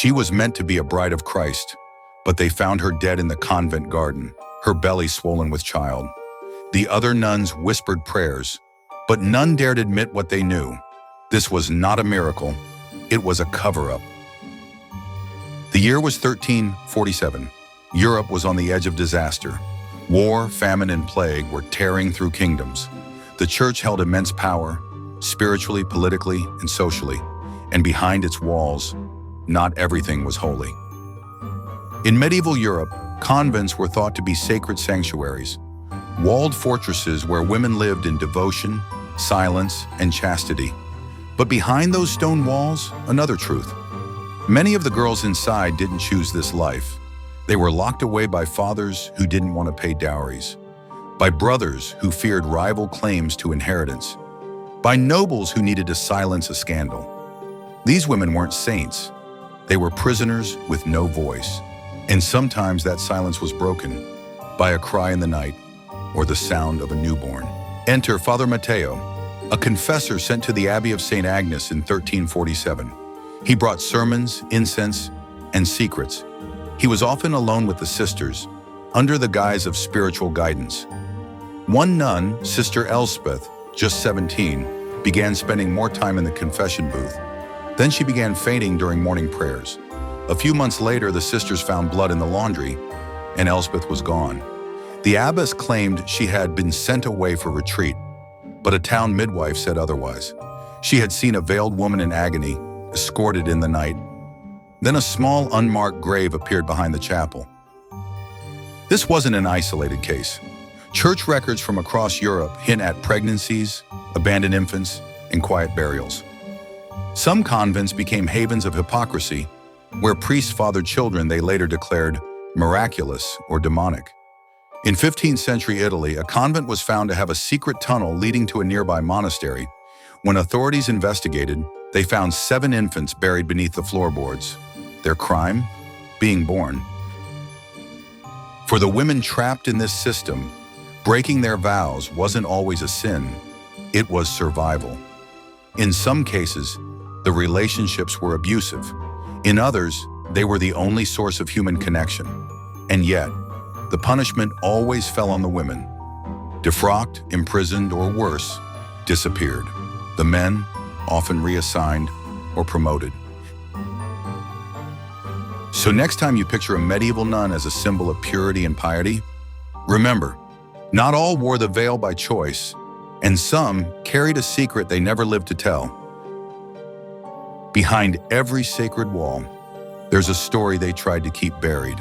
She was meant to be a bride of Christ, but they found her dead in the convent garden, her belly swollen with child. The other nuns whispered prayers, but none dared admit what they knew. This was not a miracle, it was a cover-up. The year was 1347. Europe was on the edge of disaster. War, famine, and plague were tearing through kingdoms. The church held immense power, spiritually, politically, and socially, and behind its walls, not everything was holy. In medieval Europe, convents were thought to be sacred sanctuaries, walled fortresses where women lived in devotion, silence, and chastity. But behind those stone walls, another truth. Many of the girls inside didn't choose this life. They were locked away by fathers who didn't want to pay dowries, by brothers who feared rival claims to inheritance, by nobles who needed to silence a scandal. These women weren't saints. They were prisoners with no voice. And sometimes that silence was broken by a cry in the night or the sound of a newborn. Enter Father Matteo, a confessor sent to the Abbey of St. Agnes in 1347. He brought sermons, incense, and secrets. He was often alone with the sisters, under the guise of spiritual guidance. One nun, Sister Elspeth, just 17, began spending more time in the confession booth. Then she began fainting during morning prayers. A few months later, the sisters found blood in the laundry, and Elspeth was gone. The abbess claimed she had been sent away for retreat, but a town midwife said otherwise. She had seen a veiled woman in agony, escorted in the night. Then a small, unmarked grave appeared behind the chapel. This wasn't an isolated case. Church records from across Europe hint at pregnancies, abandoned infants, and quiet burials. Some convents became havens of hypocrisy, where priests fathered children they later declared miraculous or demonic. In 15th century Italy, a convent was found to have a secret tunnel leading to a nearby monastery. When authorities investigated, they found 7 infants buried beneath the floorboards. Their crime? Being born. For the women trapped in this system, breaking their vows wasn't always a sin, it was survival. In some cases, the relationships were abusive. In others, they were the only source of human connection. And yet, the punishment always fell on the women. Defrocked, imprisoned, or worse, disappeared. The men, often reassigned or promoted. So next time you picture a medieval nun as a symbol of purity and piety, remember, not all wore the veil by choice, and some carried a secret they never lived to tell. Behind every sacred wall, there's a story they tried to keep buried.